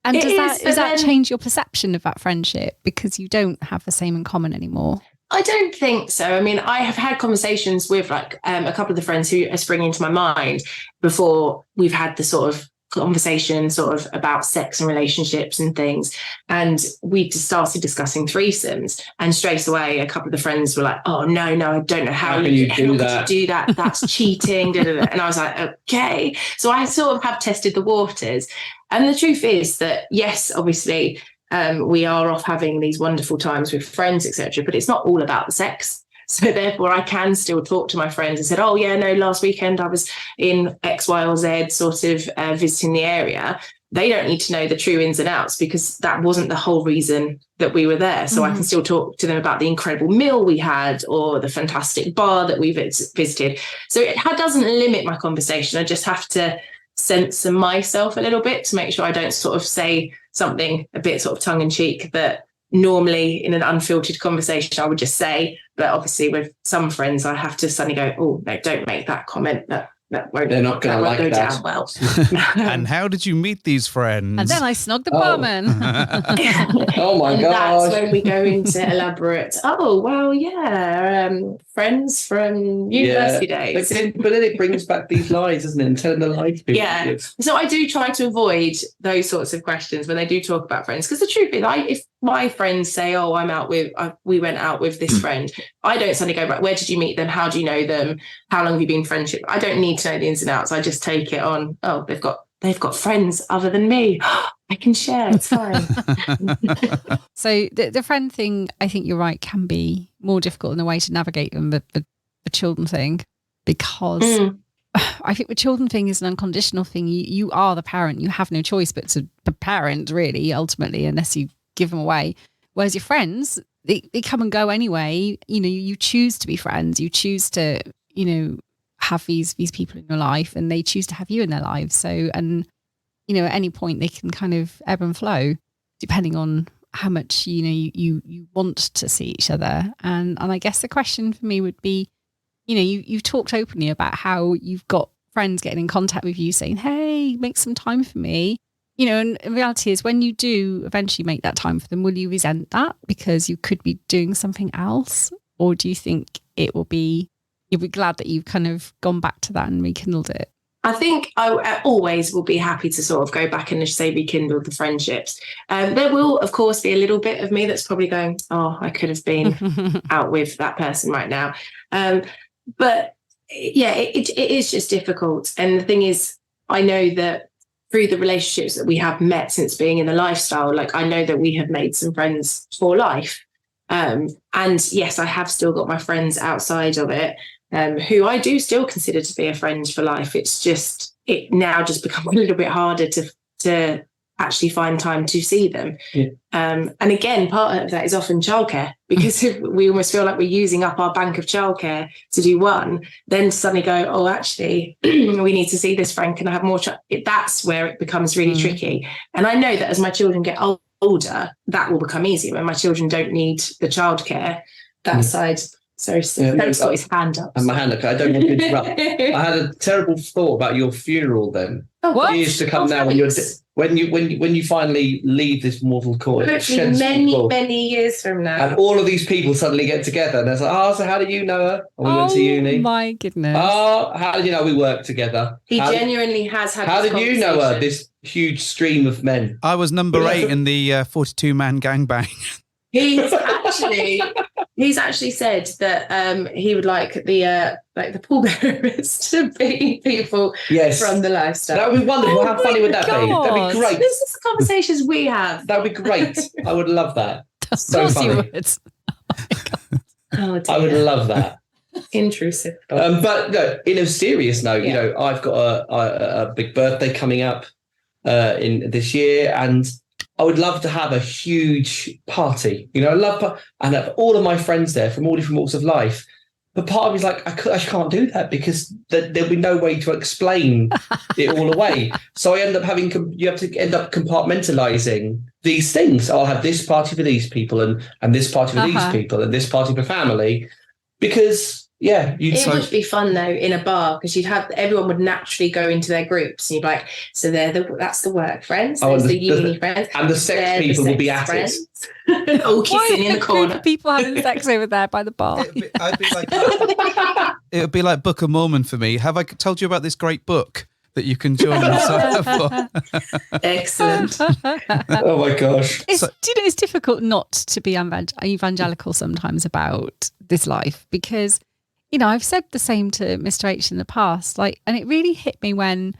And does that change your perception of that friendship because you don't have the same in common anymore? I don't think so. I mean, I have had conversations with like a couple of the friends who are springing to my mind before we've had the sort of conversation sort of about sex and relationships and things, and we just started discussing threesomes, and straight away a couple of the friends were like, oh no, I don't know how you do that, that's cheating. And I was like, okay. So I sort of have tested the waters, and the truth is that yes, obviously we are off having these wonderful times with friends, etc., but it's not all about the sex. So therefore, I can still talk to my friends and said, oh, yeah, no, last weekend I was in X, Y, or Z sort of visiting the area. They don't need to know the true ins and outs because that wasn't the whole reason that we were there. So I can still talk to them about the incredible meal we had or the fantastic bar that we visited. So it doesn't limit my conversation. I just have to censor myself a little bit to make sure I don't sort of say something a bit sort of tongue in cheek that normally in an unfiltered conversation I would just say, but obviously with some friends I have to suddenly go, oh no, don't make that comment, that won't, they're not going to like go that down well. And how did you meet these friends? And then I snogged the barman. Oh my and gosh. that's when we go into elaborate, oh well, friends from university days. But then it brings back these lies, doesn't it? And telling the lie to people. Yeah. So I do try to avoid those sorts of questions when they do talk about friends, because the truth is, if my friends say, oh, we went out with this friend, I don't suddenly go, right, where did you meet them? How do you know them? How long have you been friendship? I don't need to know the ins and outs. I just take it on, oh, they've got friends other than me. I can share, it's fine. So the friend thing, I think you're right, can be more difficult in the way to navigate than the children thing, because I think the children thing is an unconditional thing. You are the parent. You have no choice but to parent, really, ultimately, unless you give them away. Whereas your friends, they come and go anyway. You know, you choose to be friends. You choose to, have these people in your life, and they choose to have you in their lives. So, and, at any point they can kind of ebb and flow depending on how much, you want to see each other. And I guess the question for me would be, you've talked openly about how you've got friends getting in contact with you saying, hey, make some time for me. And the reality is, when you do eventually make that time for them, will you resent that because you could be doing something else? Or do you think you'll be glad that you've kind of gone back to that and rekindled it? I think I always will be happy to sort of go back and just say rekindle the friendships. There will, of course, be a little bit of me that's probably going, oh, I could have been out with that person right now. But yeah, it is just difficult. And the thing is, I know that through the relationships that we have met since being in the lifestyle, like I know that we have made some friends for life. And yes, I have still got my friends outside of it, who I do still consider to be a friend for life. It's just, it now just becomes a little bit harder to actually find time to see them. Yeah. And again, part of that is often childcare, because if we almost feel like we're using up our bank of childcare to do one, then to suddenly go, oh, actually, we need to see this friend. Can I have more? That's where it becomes really tricky. And I know that as my children get older, that will become easier when my children don't need the childcare. That side. Sorry, Steve's got his hand up. And my hand up. I don't want to interrupt. I had a terrible thought about your funeral then. Oh, what? Years to come now, when you finally leave this mortal coil. Many years from now. And all of these people suddenly get together and they're like, so how did you know her? And we went to uni. Oh my goodness. Oh, how did you know we worked together? He genuinely has had How did you know her, this huge stream of men? I was number 8 in the 42-man gangbang. He's actually said that he would like the pallbearers to be people from the lifestyle. That would be wonderful. How funny would that be? That'd be great. This is the conversations we have. That would be great. I would love that. So of course funny. you would. Oh, dear. I would love that. Intrusive. But no, in a serious note, I've got a big birthday coming up in this year, and I would love to have a huge party. And have all of my friends there from all different walks of life. But part of me is like, I can't do that because there'll be no way to explain it all away. So I end up you have to end up compartmentalizing these things. I'll have this party for these people and this party for these people and this party for family, because it would be fun though in a bar, because everyone would naturally go into their groups and you'd be like, so that's the work friends, there's the uni friends, and the sex people will be at it. All kissing in the corner. People having sex over there by the bar. It would be like Book of Mormon for me. Have I told you about this great book that you can join and sign up for. Excellent. Oh my gosh. It's difficult not to be evangelical sometimes about this life, because, I've said the same to Mr. H in the past, and it really hit me when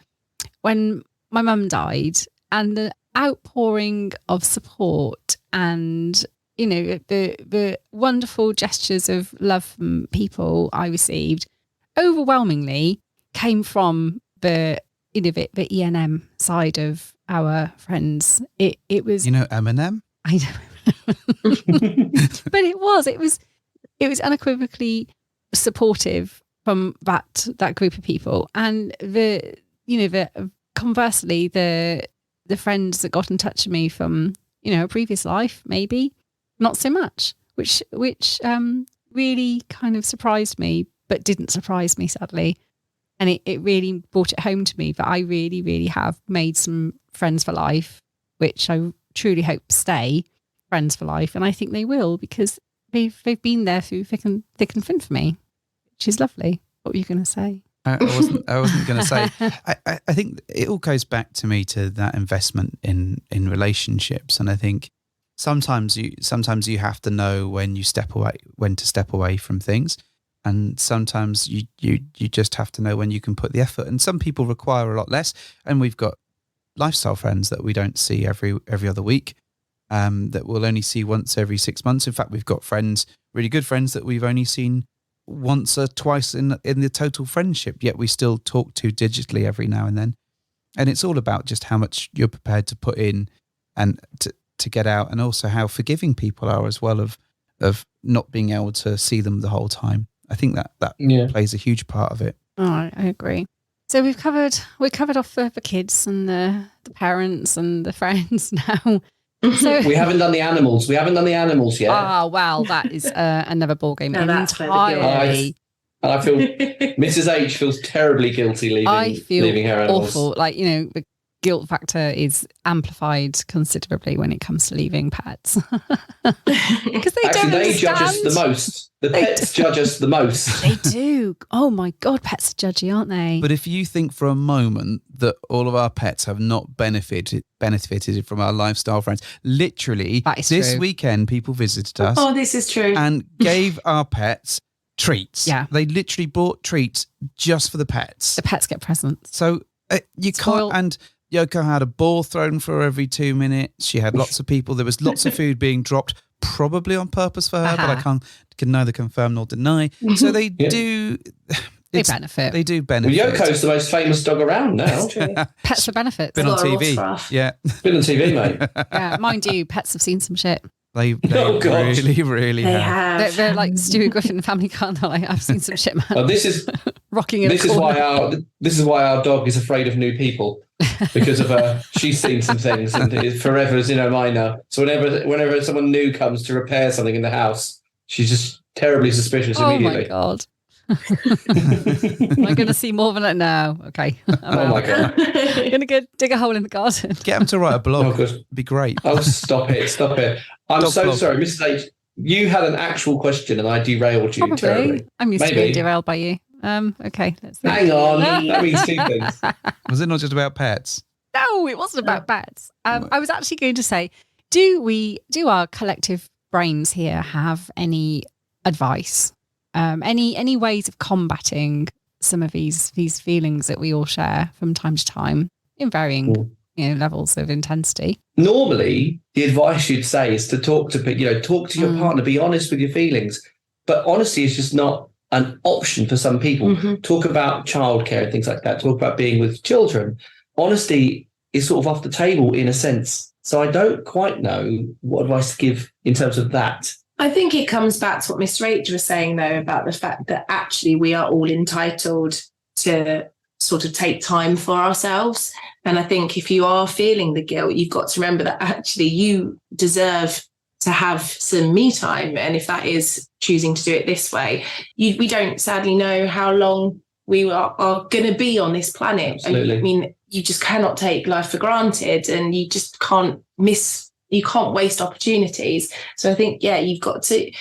my mum died, and the outpouring of support and, the wonderful gestures of love from people I received overwhelmingly came from the ENM side of our friends. It was, Eminem. I know, but it was unequivocally supportive from that group of people, and conversely the friends that got in touch with me from a previous life, maybe not so much, which really kind of surprised me, but didn't surprise me, sadly. And it really brought it home to me that I really, really have made some friends for life, which I truly hope stay friends for life. And I think they will, because they've been there through thick and thin for me, which is lovely. What were you going to say? I wasn't going to say. I think it all goes back to me to that investment in relationships, and I think sometimes you have to know when to step away from things, and sometimes you just have to know when you can put the effort. And some people require a lot less, and we've got lifestyle friends that we don't see every other week, that we'll only see once every 6 months. In fact, we've got friends, really good friends, that we've only seen once or twice in the total friendship, yet we still talk to digitally every now and then. And it's all about just how much you're prepared to put in and to get out, and also how forgiving people are as well of not being able to see them the whole time. I think that plays a huge part of it. Oh, I agree. So we've covered off the kids and the parents and the friends now. So we haven't done the animals. We haven't done the animals yet. Oh, well, that is another ball game entirely. And I feel Mrs. H feels terribly guilty leaving her animals. Awful. The guilt factor is amplified considerably when it comes to leaving pets. Because they judge us the most. The pets judge us the most. They do. Oh my God, pets are judgy, aren't they? But if you think for a moment that all of our pets have not benefited from our lifestyle friends, literally this weekend people visited us. Oh, this is true. And gave our pets treats. Yeah. They literally bought treats just for the pets. The pets get presents. So you can't. And Yoko had a ball thrown for her every 2 minutes. She had lots of people. There was lots of food being dropped, probably on purpose for her, but I can neither confirm nor deny. So they do. They benefit. They do benefit. Well, Yoko's the most famous dog around now. Pets are benefits. Been on TV. Yeah. Been on TV, mate. Yeah, mind you, pets have seen some shit. They really, really have. They're like Stuart Griffin and Family Guy. They're like, I've seen some shit, man. Oh, this is rocking in this is why our dog is afraid of new people, because of her. She's seen some things, and forever is in her mind now. So whenever someone new comes to repair something in the house, she's just terribly suspicious immediately. Oh my God. Am I going to see more than that now? Okay. My God. I'm going to go dig a hole in the garden. Get them to write a blog. It'd be great. Oh, stop it. I'm so blog. Sorry, Mrs. H. You had an actual question and I derailed you. Probably. Terribly. I'm used to being derailed by you. Okay. Let's hang on. That means two things. Was it not just about pets? No, it wasn't about pets. I was actually going to say, do our collective brains here have any advice? Any ways of combating some of these feelings that we all share from time to time in varying levels of intensity? Normally, the advice you'd say is to talk to your partner, be honest with your feelings. But honesty is just not an option for some people. Mm-hmm. Talk about childcare and things like that. Talk about being with children. Honesty is sort of off the table in a sense. So I don't quite know what advice to give in terms of that. I think it comes back to what Miss Rachel was saying, though, about the fact that actually we are all entitled to sort of take time for ourselves. And I think if you are feeling the guilt, you've got to remember that actually you deserve to have some me time. And if that is choosing to do it this way, we don't sadly know how long we are going to be on this planet. Absolutely. I mean, you just cannot take life for granted, and you just can't waste opportunities. So I think, you've got to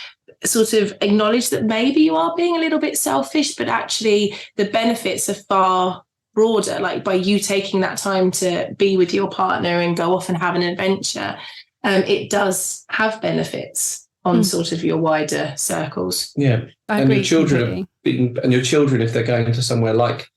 sort of acknowledge that maybe you are being a little bit selfish, but actually the benefits are far broader, like by you taking that time to be with your partner and go off and have an adventure, it does have benefits on sort of your wider circles. Yeah. I and agree your children completely. and your children, if they're going to somewhere like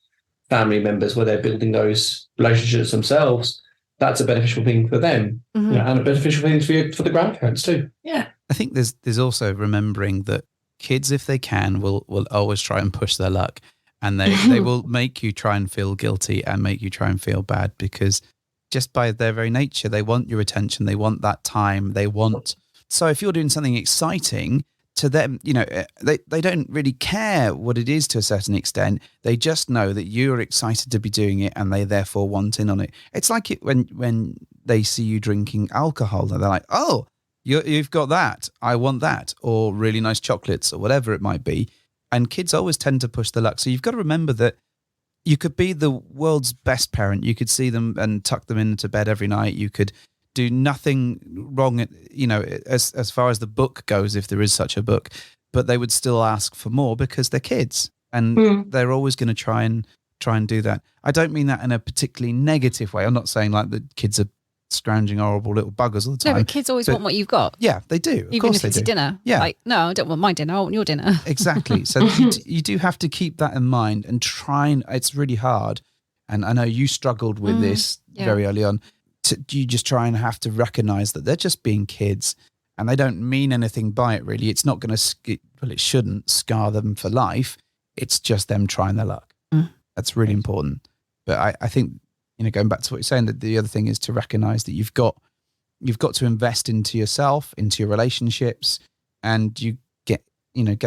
family members where they're building those relationships themselves, that's a beneficial thing for them, and a beneficial thing for the grandparents too. Yeah. I think there's also remembering that kids, if they can, will always try and push their luck, and they will make you try and feel guilty and make you try and feel bad, because just by their very nature, they want your attention, they want that time, so if you're doing something exciting to them, they don't really care what it is to a certain extent. They just know that you're excited to be doing it and they therefore want in on it. It's like it when they see you drinking alcohol, they're like, oh, you've got that, I want that, or really nice chocolates or whatever it might be. And kids always tend to push the luck. So you've got to remember that you could be the world's best parent. You could see them and tuck them into bed every night. You could do nothing wrong, as far as the book goes, if there is such a book, but they would still ask for more because they're kids, and they're always going to try and do that. I don't mean that in a particularly negative way. I'm not saying like the kids are scrounging horrible little buggers all the time. No, but kids always want what you've got. Yeah, they do. Of Even course if it's they do. dinner. Yeah. Like, no, I don't want my dinner. I want your dinner. Exactly. So you do have to keep that in mind and it's really hard. And I know you struggled with this very early on. You just try and have to recognize that they're just being kids and they don't mean anything by it, really. It's not going to, it shouldn't scar them for life. It's just them trying their luck. That's really important. But I think, going back to what you're saying, that the other thing is to recognize that you've got to invest into yourself, into your relationships, and you get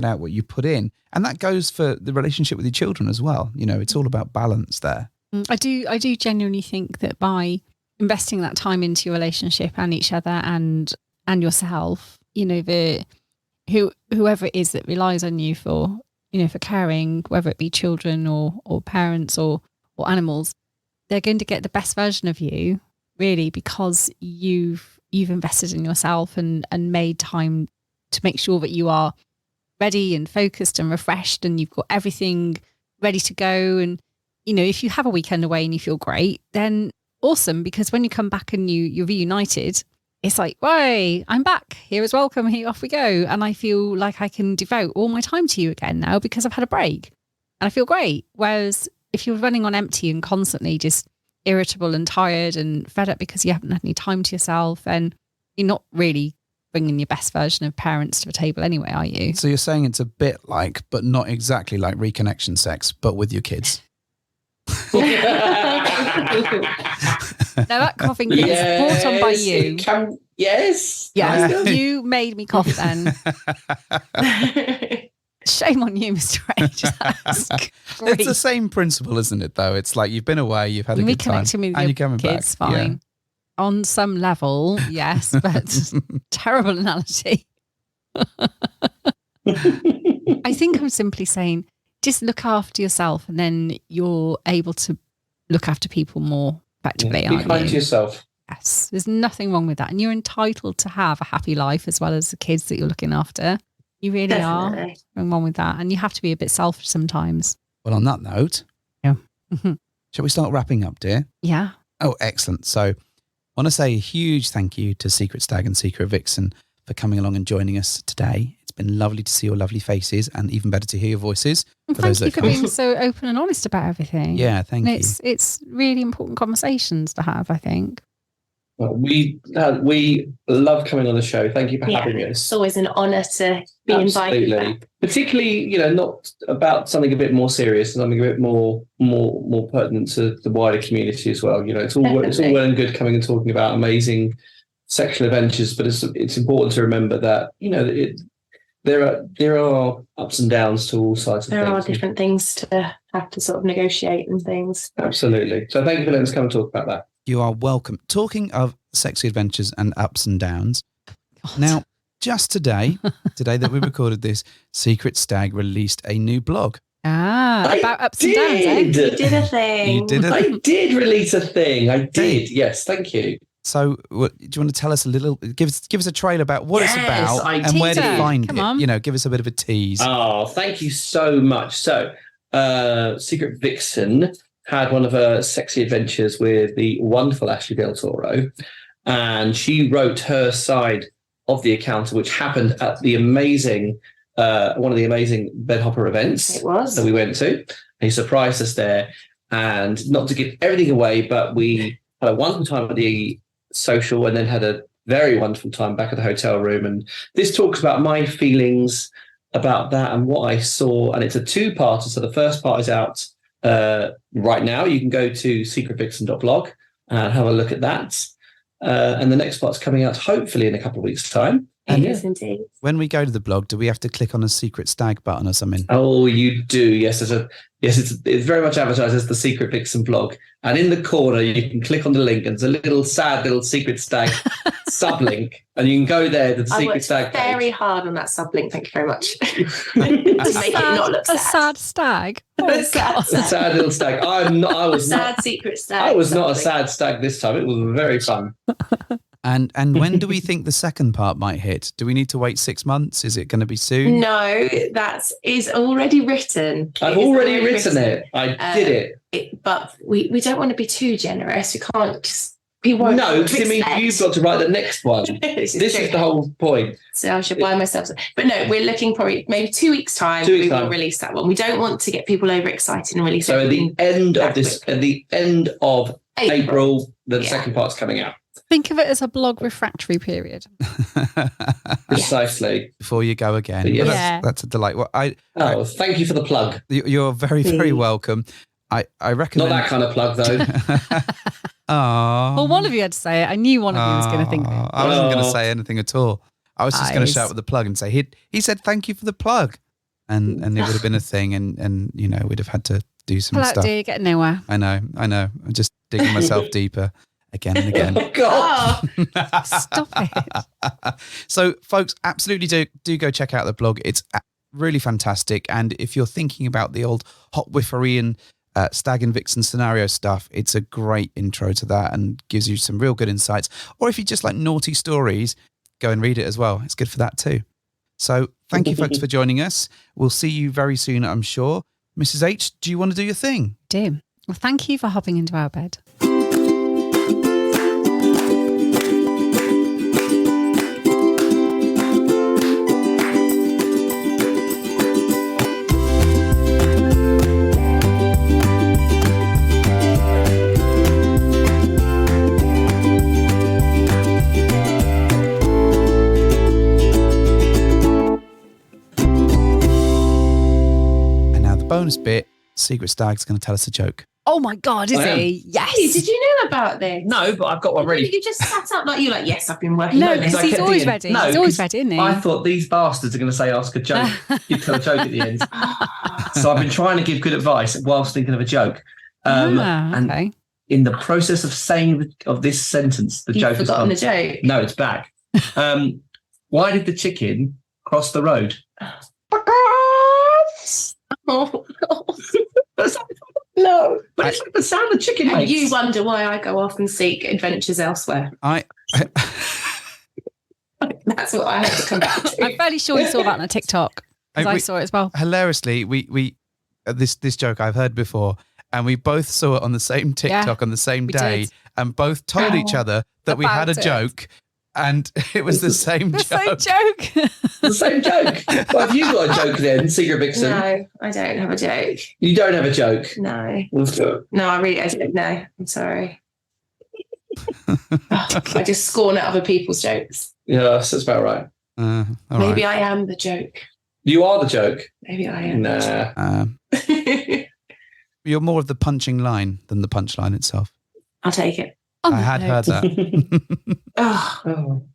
out what you put in. And that goes for the relationship with your children as well. It's all about balance there. I do genuinely think that by investing that time into your relationship and each other and yourself, whoever it is that relies on you for caring, whether it be children or parents or animals, they're going to get the best version of you, really, because you've invested in yourself and made time to make sure that you are ready and focused and refreshed and you've got everything ready to go. And, if you have a weekend away and you feel great, then awesome, because when you come back and you're reunited, it's like, "Way, I'm back. Here is welcome. Here, off we go." And I feel like I can devote all my time to you again now because I've had a break and I feel great. Whereas if you're running on empty and constantly just irritable and tired and fed up because you haven't had any time to yourself, and you're not really bringing your best version of parents to the table anyway, are you? So you're saying it's a bit like, but not exactly like reconnection sex, but with your kids. Now that coughing is brought on by you. Yes. Yeah, you made me cough then. Shame on you, Mr. H. It's the same principle, isn't it, though? It's like you've been away, you've had a good time, reconnecting with and your you're coming kids, back. fine. Yeah. On some level, yes, but terrible analogy. I think I'm simply saying, just look after yourself and then you're able to look after people more effectively, Be aren't kind you? to yourself. Yes, there's nothing wrong with that. And you're entitled to have a happy life as well as the kids that you're looking after. You really are. Nothing wrong with that. And you have to be a bit selfish sometimes. Well, on that note, shall we start wrapping up, dear? Yeah. Oh, excellent. So I want to say a huge thank you to Secret Stag and Secret Vixen for coming along and joining us today. It's been lovely to see your lovely faces and even better to hear your voices. And thank you for being so open and honest about everything. Yeah, thank you. It's really important conversations to have, I think. Well, we love coming on the show. Thank you for having us. It's always an honour to be invited back. Particularly, not about something a bit more serious, something a bit more pertinent to the wider community as well. It's all well and good coming and talking about amazing sexual adventures, but it's important to remember that there are ups and downs to all sides of things. There are different things to have to sort of negotiate and things. Absolutely. So thank you for letting us come and talk about that. You are welcome. Talking of sexy adventures and ups and downs. God. Now, just today that we recorded this, Secret Stag released a new blog. About ups and downs, eh? You did a thing. I did release a thing. I did. Yes, thank you. So, do you want to tell us a little? Give us a trailer about what it's about and where to Teaser. find Come it. on. Give us a bit of a tease. Oh, thank you so much. So, Secret Vixen had one of her sexy adventures with the wonderful Ashley Del Toro, and she wrote her side of the encounter, which happened at the amazing, one of the amazing bed hopper events that we went to. He surprised us there, and not to give everything away, but we had a wonderful time at the social, and then had a very wonderful time back at the hotel room. And this talks about my feelings about that and what I saw. And it's a two-parter. So the first part is out right now. You can go to secretvixen.blog and have a look at that. And the next part's coming out hopefully in a couple of weeks' time. And yes, indeed. When we go to the blog, do we have to click on a secret stag button or something? Oh, you do. Yes, it's very much advertised as the Secret Vixen blog. And in the corner, you can click on the link, and it's a little sad little secret stag sublink, and you can go there to the secret stag page. Very hard on that sublink. Thank you very much. To make it not look sad. A sad stag. A sad little stag. Secret stag. I was not a sad stag this time. It was very fun. And when do we think the second part might hit? Do we need to wait 6 months? Is it going to be soon? No, that is already written. I've already written it. I did it. But we don't want to be too generous. We can't just be one. No, because it means you've got to write the next one. This is the whole point. So I should buy myself some. But no, we're looking probably maybe 2 weeks' time. We will release that one. We don't want to get people overexcited and release it. So at the end of April, the second part's coming out. Think of it as a blog refractory period. Precisely. Before you go again. Yes. That's a delight. Well, thank you for the plug. You're very, very welcome. I recommend... Not that kind of plug, though. Well, one of you had to say it. I knew one of you was going to think of it. I wasn't going to say anything at all. I was just going to shout with the plug and say, he said, thank you for the plug. And it would have been a thing, and we'd have had to do some stuff. Dear, get nowhere. I know. I'm just digging myself deeper. Again and again. Oh, God. Stop it. So, folks, absolutely do go check out the blog. It's really fantastic. And if you're thinking about the old hot whiffery and stag and vixen scenario stuff, it's a great intro to that and gives you some real good insights. Or if you just like naughty stories, go and read it as well. It's good for that too. So thank you, folks, for joining us. We'll see you very soon, I'm sure. Mrs. H, do you want to do your thing? Do. Well, thank you for hopping into our bed. Bonus bit, Secret Stag's going to tell us a joke. Oh my God, is he? Yes. Hey, did you know about this? No, but I've got one ready. You just sat up like yes, I've been working no, on this. because he's always ready. No, he's always ready, isn't he? I thought these bastards are going to say ask a joke. You tell a joke at the end. So I've been trying to give good advice whilst thinking of a joke. And in the process of saying of this sentence, the joke has gone. You've forgotten the joke? No, it's back. Why did the chicken cross the road? Oh, no, but it's like the sound the chicken makes. And you wonder why I go off and seek adventures elsewhere. That's what I had to come back to. I'm fairly sure you saw that on a TikTok. I saw it as well. Hilariously, we this joke I've heard before, and we both saw it on the same TikTok on the same day, and both told each other that we had a joke. And it was the same joke. The same joke. Well, have you got a joke then, Secret Vixen? No, I don't have a joke. You don't have a joke? No. No, I don't. No, I'm sorry. I just scorn at other people's jokes. Yeah, that's about right. Maybe I am the joke. You are the joke? Maybe I am. Nah. You're more of the punching line than the punchline itself. I'll take it. I had heard that. Oh.